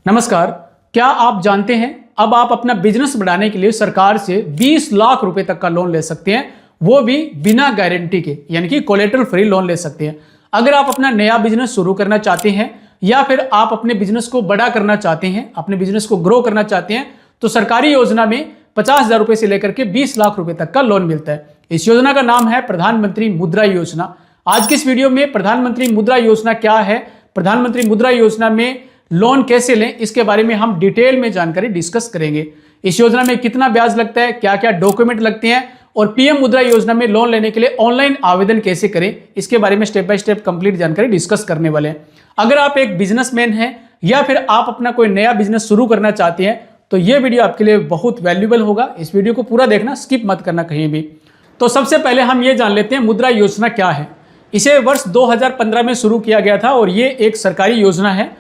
नमस्कार। क्या आप जानते हैं अब आप अपना बिजनेस बढ़ाने के लिए सरकार से 20 लाख रुपए तक का लोन ले सकते हैं, वो भी बिना गारंटी के, यानी कि कोलेटरल फ्री लोन ले सकते हैं। अगर आप अपना नया बिजनेस शुरू करना चाहते हैं या फिर आप अपने बिजनेस को बड़ा करना चाहते हैं, अपने बिजनेस को ग्रो करना चाहते हैं, तो सरकारी योजना में 50,000 रुपए से लेकर के 20 लाख रुपए तक का लोन मिलता है। इस योजना का नाम है प्रधानमंत्री मुद्रा योजना। आज की इस वीडियो में प्रधानमंत्री मुद्रा योजना क्या है, प्रधानमंत्री मुद्रा योजना में लोन कैसे लें, इसके बारे में हम डिटेल में जानकारी डिस्कस करेंगे। इस योजना में कितना ब्याज लगता है, क्या क्या डॉक्यूमेंट लगते हैं और पीएम मुद्रा योजना में लोन लेने के लिए ऑनलाइन आवेदन कैसे करें, इसके बारे में स्टेप बाय स्टेप कंप्लीट जानकारी डिस्कस करने वाले हैं। अगर आप एक बिजनेसमैन हैं या फिर आप अपना कोई नया बिजनेस शुरू करना चाहते हैं तो यह वीडियो आपके लिए बहुत वैल्यूएबल होगा। इस वीडियो को पूरा देखना, स्किप मत करना कहीं भी। तो सबसे पहले हम ये जान लेते हैं मुद्रा योजना क्या है। इसे वर्ष 2015 में शुरू किया गया था और ये एक सरकारी योजना है।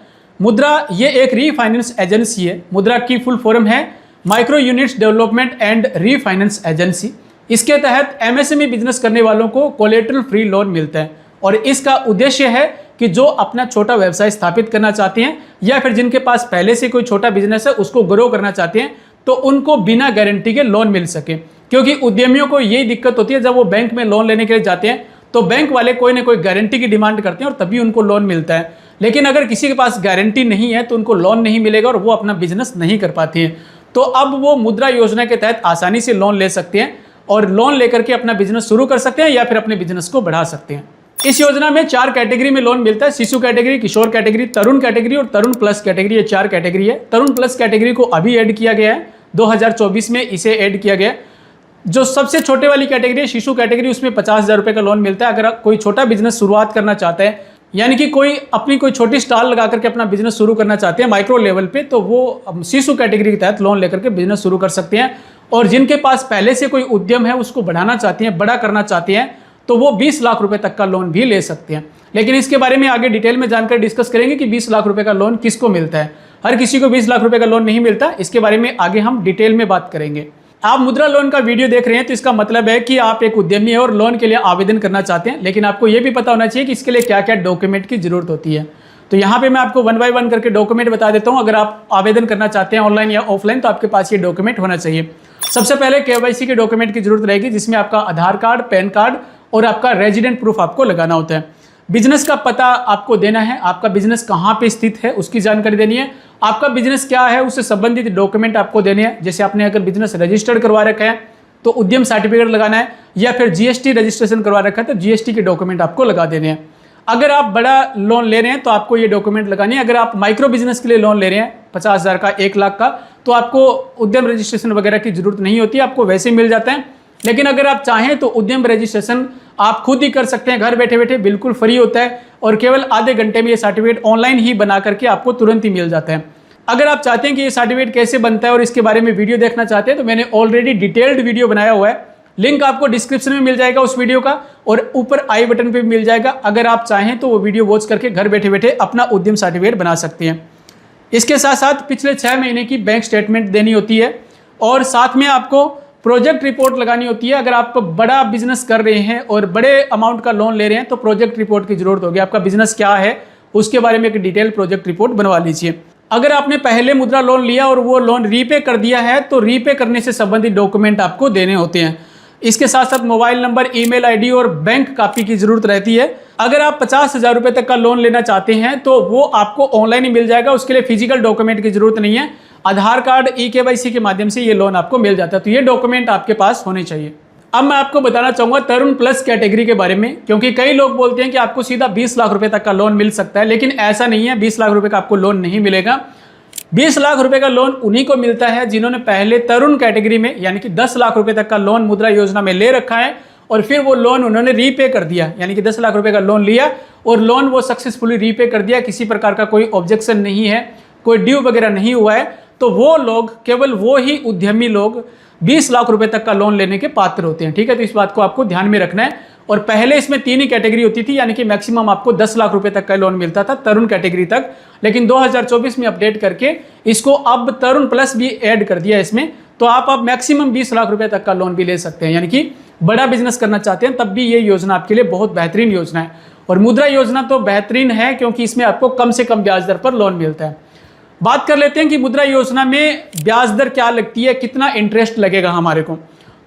मुद्रा ये एक रीफाइनेंस एजेंसी है। मुद्रा की फुल फॉर्म है micro units development and refinance agency. इसके तहत एमएसएमई बिजनेस करने वालों को कोलेटरल फ्री लोन मिलता है और इसका उद्देश्य है कि जो अपना छोटा व्यवसाय स्थापित करना चाहते हैं या फिर जिनके पास पहले से कोई छोटा बिजनेस है उसको ग्रो करना चाहते हैं तो उनको बिना गारंटी के लोन मिल सके। क्योंकि उद्यमियों को यही दिक्कत होती है, जब वो बैंक में लोन लेने के लिए जाते हैं तो बैंक वाले कोई ना कोई गारंटी की डिमांड करते हैं और तभी उनको लोन मिलता है। लेकिन अगर किसी के पास गारंटी नहीं है तो उनको लोन नहीं मिलेगा और वो अपना बिजनेस नहीं कर पाते हैं। तो अब वो मुद्रा योजना के तहत आसानी से लोन ले सकते हैं और लोन लेकर के अपना बिजनेस शुरू कर सकते हैं या फिर अपने बिजनेस को बढ़ा सकते हैं। इस योजना में 4 कैटेगरी में लोन मिलता है। शिशु कैटेगरी, किशोर कैटेगरी, तरुण कैटेगरी और तरुण प्लस कैटेगरी। ये 4 कैटेगरी है। तरुण प्लस कैटेगरी को अभी ऐड किया गया है, 2024 में इसे ऐड किया गया है। जो सबसे छोटे वाली कैटेगरी है शिशु कैटेगरी, उसमें 50,000 रुपए का लोन मिलता है। अगर कोई छोटा बिजनेस शुरुआत करना चाहता है, यानी कि कोई अपनी कोई छोटी स्टॉल लगा करके अपना बिजनेस शुरू करना चाहते हैं माइक्रो लेवल पे, तो वो शिशु कैटेगरी के तहत लोन लेकर के बिजनेस शुरू कर सकते हैं। और जिनके पास पहले से कोई उद्यम है, उसको बढ़ाना चाहते हैं, बड़ा करना चाहते हैं, तो वो 20 लाख रुपए तक का लोन भी ले सकते हैं। लेकिन इसके बारे में आगे डिटेल में जानकर डिस्कस करेंगे कि 20 लाख रुपए का लोन किसको मिलता है। हर किसी को 20 लाख रुपए का लोन नहीं मिलता, इसके बारे में आगे हम डिटेल में बात करेंगे। आप मुद्रा लोन का वीडियो देख रहे हैं तो इसका मतलब है कि आप एक उद्यमी है और लोन के लिए आवेदन करना चाहते हैं। लेकिन आपको यह भी पता होना चाहिए कि इसके लिए क्या क्या डॉक्यूमेंट की जरूरत होती है। तो यहाँ पे मैं आपको 1 बाय 1 करके डॉक्यूमेंट बता देता हूँ। अगर आप आवेदन करना चाहते हैं ऑनलाइन या ऑफलाइन तो आपके पास ये डॉक्यूमेंट होना चाहिए। सबसे पहले केवाईसी के डॉक्यूमेंट की जरूरत रहेगी, जिसमें आपका आधार कार्ड, पैन कार्ड और आपका रेजिडेंट प्रूफ आपको लगाना होता है। बिजनेस का पता आपको देना है, आपका बिजनेस कहाँ पे स्थित है उसकी जानकारी देनी है। आपका बिजनेस क्या है उससे संबंधित डॉक्यूमेंट आपको देने हैं। जैसे आपने अगर बिजनेस रजिस्टर्ड करवा रखा है तो उद्यम सर्टिफिकेट लगाना है, या फिर जीएसटी रजिस्ट्रेशन करवा रखा है तो जीएसटी के डॉक्यूमेंट आपको लगा देने हैं। अगर आप बड़ा लोन ले रहे हैं तो आपको ये डॉक्यूमेंट लगानी है। अगर आप माइक्रो बिजनेस के लिए लोन ले रहे हैं 50,000 का, 1 लाख का, तो आपको उद्यम रजिस्ट्रेशन वगैरह की जरूरत नहीं होती, आपको वैसे मिल जाता है। लेकिन अगर आप चाहें तो उद्यम रजिस्ट्रेशन आप खुद ही कर सकते हैं, घर बैठे बैठे, बिल्कुल फ्री होता है और केवल आधे घंटे में ये सर्टिफिकेट ऑनलाइन ही बना करके आपको तुरंत ही मिल जाता है। अगर आप चाहते हैं कि ये सर्टिफिकेट कैसे बनता है और इसके बारे में वीडियो देखना चाहते हैं तो मैंने ऑलरेडी डिटेल्ड वीडियो बनाया हुआ है। लिंक आपको डिस्क्रिप्शन में मिल जाएगा उस वीडियो का और ऊपर आई बटन पे मिल जाएगा। अगर आप चाहें तो वो वीडियो वॉच करके घर बैठे बैठे अपना उद्यम सर्टिफिकेट बना सकते हैं। इसके साथ साथ पिछले 6 महीने की बैंक स्टेटमेंट देनी होती है और साथ में आपको प्रोजेक्ट रिपोर्ट लगानी होती है। अगर आप बड़ा बिजनेस कर रहे हैं और बड़े अमाउंट का लोन ले रहे हैं तो प्रोजेक्ट रिपोर्ट की जरूरत होगी। आपका बिजनेस क्या है उसके बारे में एक डिटेल प्रोजेक्ट रिपोर्ट बनवा लीजिए। अगर आपने पहले मुद्रा लोन लिया और वो लोन रीपे कर दिया है तो रीपे करने से संबंधित डॉक्यूमेंट आपको देने होते हैं। इसके साथ साथ मोबाइल नंबर, ईमेल आईडी और बैंक कॉपी की जरूरत रहती है। अगर आप 50,000 रुपए तक का लोन लेना चाहते हैं तो वो आपको ऑनलाइन ही मिल जाएगा, उसके लिए फिजिकल डॉक्यूमेंट की जरूरत नहीं है। आधार कार्ड, केवाईसी के माध्यम से ये लोन आपको मिल जाता है। तो ये डॉक्यूमेंट आपके पास होने चाहिए। अब मैं आपको बताना चाहूंगा तरुण प्लस कैटेगरी के बारे में, क्योंकि कई लोग बोलते हैं कि आपको सीधा 20 लाख रुपए तक का लोन मिल सकता है, लेकिन ऐसा नहीं है। 20 लाख रुपए का आपको लोन नहीं मिलेगा। 20 लाख रुपए का लोन उन्हीं को मिलता है जिन्होंने पहले तरुण कैटेगरी में यानी कि 10 लाख रुपए तक का लोन मुद्रा योजना में ले रखा है और फिर वो लोन उन्होंने रीपे कर दिया, यानी कि 10 लाख रुपए का लोन लिया और लोन वो सक्सेसफुली रीपे कर दिया, किसी प्रकार का कोई ऑब्जेक्शन नहीं है, कोई ड्यू वगैरह नहीं हुआ है, तो वो लोग, केवल वो ही उद्यमी लोग 20 लाख रुपए तक का लोन लेने के पात्र होते हैं। ठीक है, तो इस बात को आपको ध्यान में रखना है। और पहले इसमें 3 ही कैटेगरी होती थी, यानी कि मैक्सिमम आपको 10 लाख रुपए तक का लोन मिलता था तरुण कैटेगरी तक। लेकिन 2024 में अपडेट करके इसको अब तरुण प्लस भी ऐड कर दिया इसमें, तो आप अब मैक्सिमम 20 लाख रुपए तक का लोन भी ले सकते हैं। यानी कि बड़ा बिजनेस करना चाहते हैं तब भी ये योजना आपके लिए बहुत बेहतरीन योजना है। और मुद्रा योजना तो बेहतरीन है क्योंकि इसमें आपको कम से कम ब्याज दर पर लोन मिलता है। बात कर लेते हैं कि मुद्रा योजना में ब्याज दर क्या लगती है, कितना इंटरेस्ट लगेगा हमारे को।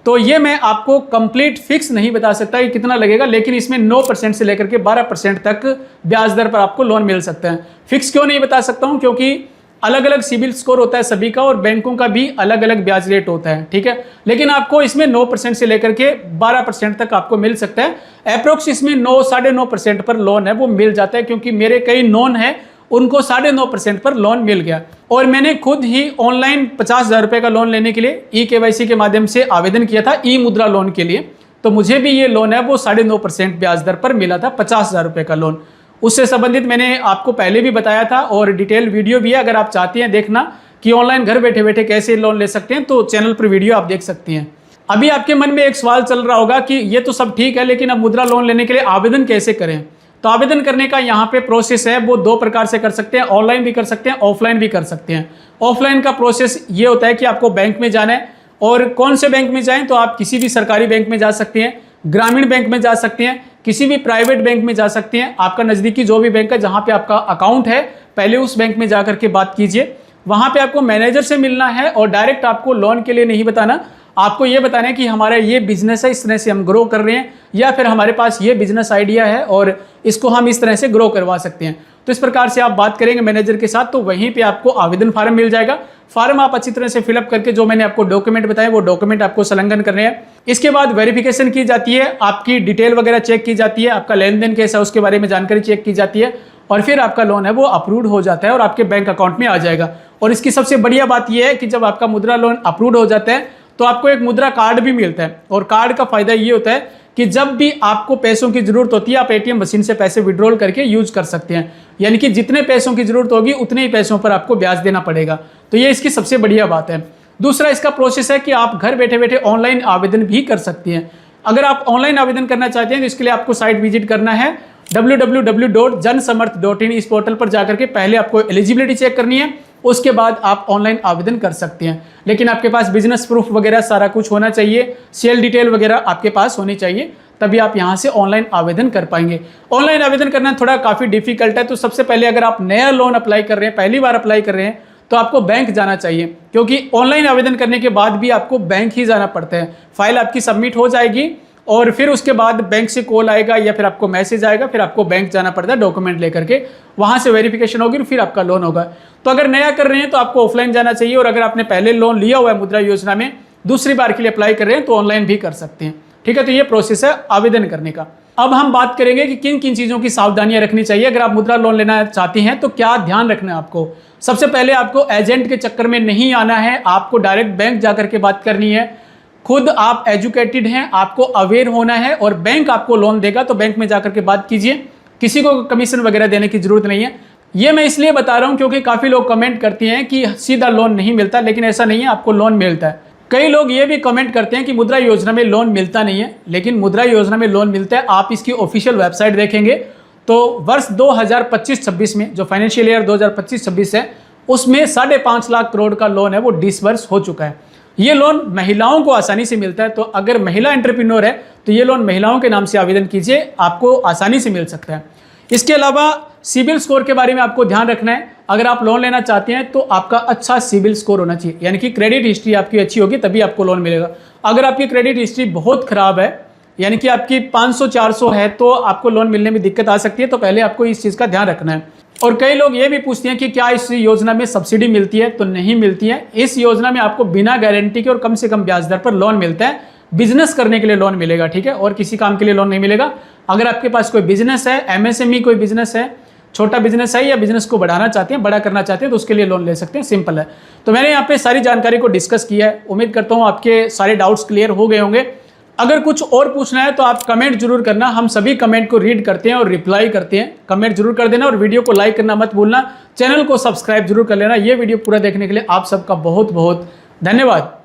तो ये मैं आपको कंप्लीट फिक्स नहीं बता सकता कि कितना लगेगा, लेकिन इसमें 9% से लेकर के 12% तक ब्याज दर पर आपको लोन मिल सकता है। फिक्स क्यों नहीं बता सकता हूँ, क्योंकि अलग अलग सिबिल स्कोर होता है सभी का और बैंकों का भी अलग अलग ब्याज रेट होता है, ठीक है। लेकिन आपको इसमें 9% से लेकर के 12% तक आपको मिल सकता है। अप्रोक्स इसमें 9-9.5% पर लोन है वो मिल जाता है, क्योंकि मेरे कई नोन है उनको 9.5% पर लोन मिल गया। और मैंने खुद ही ऑनलाइन 50,000 रुपये का लोन लेने के लिए eKYC के माध्यम से आवेदन किया था ई मुद्रा लोन के लिए, तो मुझे भी ये लोन है वो 9.5% ब्याज दर पर मिला था, 50,000 रुपये का लोन। उससे संबंधित मैंने आपको पहले भी बताया था और डिटेल वीडियो भी है, अगर आप चाहती हैं देखना कि ऑनलाइन घर बैठे बैठे कैसे लोन ले सकते हैं तो चैनल पर वीडियो आप देख सकती हैं। अभी आपके मन में एक सवाल चल रहा होगा कि ये तो सब ठीक है, लेकिन अब मुद्रा लोन लेने के लिए आवेदन कैसे करें। तो आवेदन करने का यहाँ पे प्रोसेस है वो 2 प्रकार से कर सकते हैं, ऑनलाइन भी कर सकते हैं, ऑफलाइन भी कर सकते हैं। ऑफलाइन का प्रोसेस ये होता है कि आपको बैंक में जाना है, और कौन से बैंक में जाएं तो आप किसी भी सरकारी बैंक में जा सकते हैं, ग्रामीण बैंक में जा सकते हैं, किसी भी प्राइवेट बैंक में जा सकते हैं। आपका नज़दीकी जो भी बैंक है जहाँ पे आपका अकाउंट है, पहले उस बैंक में जा करके बात कीजिए। वहाँ पे आपको मैनेजर से मिलना है और डायरेक्ट आपको लोन के लिए नहीं बताना, आपको ये बताना है कि हमारा ये बिजनेस है, इस तरह से हम ग्रो कर रहे हैं, या फिर हमारे पास ये बिजनेस आइडिया है और इसको हम इस तरह से ग्रो करवा सकते हैं। तो इस प्रकार से आप बात करेंगे मैनेजर के साथ, तो वहीं पे आपको आवेदन फार्म मिल जाएगा। फार्म आप अच्छी तरह से फिलअप करके जो मैंने आपको डॉक्यूमेंट बताए वो डॉक्यूमेंट आपको संलग्न करने हैं। इसके बाद वेरिफिकेशन की जाती है, आपकी डिटेल वगैरह चेक की जाती है, आपका लेन देन कैसा है उसके बारे में जानकारी चेक की जाती है, और फिर आपका लोन है वो अप्रूव्ड हो जाता है और आपके बैंक अकाउंट में आ जाएगा। और इसकी सबसे बढ़िया बात यह है कि जब आपका मुद्रा लोन अप्रूव्ड हो जाता है तो आपको एक मुद्रा कार्ड भी मिलता है, और कार्ड का फायदा ये होता है कि जब भी आपको पैसों की जरूरत होती है आप एटीएम मशीन से पैसे विड्रॉल करके यूज कर सकते हैं, यानी कि जितने पैसों की जरूरत होगी उतने ही पैसों पर आपको ब्याज देना पड़ेगा। तो ये इसकी सबसे बढ़िया बात है। दूसरा इसका प्रोसेस है कि आप घर बैठे बैठे ऑनलाइन आवेदन भी कर सकती हैं। अगर आप ऑनलाइन आवेदन करना चाहते हैं तो इसके लिए आपको साइट विजिट करना है www.jansamarth.in। इस पोर्टल पर जाकर के पहले आपको एलिजिबिलिटी चेक करनी है, उसके बाद आप ऑनलाइन आवेदन कर सकते हैं। लेकिन आपके पास बिजनेस प्रूफ वगैरह सारा कुछ होना चाहिए, सेल डिटेल वगैरह आपके पास होनी चाहिए, तभी आप यहां से ऑनलाइन आवेदन कर पाएंगे। ऑनलाइन आवेदन करना थोड़ा काफ़ी डिफिकल्ट है, तो सबसे पहले अगर आप नया लोन अप्लाई कर रहे हैं, पहली बार अप्लाई कर रहे हैं, तो आपको बैंक जाना चाहिए, क्योंकि ऑनलाइन आवेदन करने के बाद भी आपको बैंक ही जाना पड़ता है। फाइल आपकी सबमिट हो जाएगी और फिर उसके बाद बैंक से कॉल आएगा या फिर आपको मैसेज आएगा, फिर आपको बैंक जाना पड़ता है डॉक्यूमेंट लेकर के, वहाँ से वेरिफिकेशन होगी फिर आपका लोन होगा। तो अगर नया कर रहे हैं तो आपको ऑफलाइन जाना चाहिए, और अगर आपने पहले लोन लिया हुआ है मुद्रा योजना में, दूसरी बार के लिए अप्लाई कर रहे हैं तो ऑनलाइन भी कर सकते हैं, ठीक है। तो ये प्रोसेस है आवेदन करने का। अब हम बात करेंगे कि किन किन चीज़ों की सावधानियां रखनी चाहिए अगर आप मुद्रा लोन लेना चाहते हैं, तो क्या ध्यान रखना है आपको। सबसे पहले आपको एजेंट के चक्कर में नहीं आना है, आपको डायरेक्ट बैंक जाकर के बात करनी है। खुद आप एजुकेटेड हैं, आपको अवेयर होना है, और बैंक आपको लोन देगा तो बैंक में जाकर के बात कीजिए, किसी को कमीशन वगैरह देने की जरूरत नहीं है। ये मैं इसलिए बता रहा हूं क्योंकि काफ़ी लोग कमेंट करते हैं कि सीधा लोन नहीं मिलता, लेकिन ऐसा नहीं है, आपको लोन मिलता है। कई लोग ये भी कमेंट करते हैं कि मुद्रा योजना में लोन मिलता नहीं है, लेकिन मुद्रा योजना में लोन मिलता है। आप इसकी ऑफिशियल वेबसाइट देखेंगे तो वर्ष 2025-26 में, जो फाइनेंशियल ईयर 2025-26 है, उसमें 5.5 लाख करोड़ का लोन है वो डिसबर्स हो चुका है। ये लोन महिलाओं को आसानी से मिलता है, तो अगर महिला एंटरप्रेन्योर है तो ये लोन महिलाओं के नाम से आवेदन कीजिए, आपको आसानी से मिल सकता है। इसके अलावा सिबिल स्कोर के बारे में आपको ध्यान रखना है। अगर आप लोन लेना चाहते हैं तो आपका अच्छा सिबिल स्कोर होना चाहिए, यानी कि क्रेडिट हिस्ट्री आपकी अच्छी होगी तभी आपको लोन मिलेगा। अगर आपकी क्रेडिट हिस्ट्री बहुत खराब है, यानी कि आपकी 500-400 है, तो आपको लोन मिलने में दिक्कत आ सकती है। तो पहले आपको इस चीज़ का ध्यान रखना है। और कई लोग ये भी पूछते हैं कि क्या इस योजना में सब्सिडी मिलती है, तो नहीं मिलती है। इस योजना में आपको बिना गारंटी के और कम से कम ब्याज दर पर लोन मिलता है। बिजनेस करने के लिए लोन मिलेगा, ठीक है, और किसी काम के लिए लोन नहीं मिलेगा। अगर आपके पास कोई बिजनेस है, एमएसएमई कोई बिजनेस है, छोटा बिजनेस है, या बिजनेस को बढ़ाना चाहते हैं, बड़ा करना चाहते हैं, तो उसके लिए लोन ले सकते हैं, सिंपल है। तो मैंने यहाँ पे सारी जानकारी को डिस्कस किया है। उम्मीद करता हूँ आपके सारे डाउट्स क्लियर हो गए होंगे। अगर कुछ और पूछना है तो आप कमेंट जरूर करना, हम सभी कमेंट को रीड करते हैं और रिप्लाई करते हैं। कमेंट जरूर कर देना और वीडियो को लाइक करना मत भूलना। चैनल को सब्सक्राइब जरूर कर लेना। ये वीडियो पूरा देखने के लिए आप सबका बहुत बहुत धन्यवाद।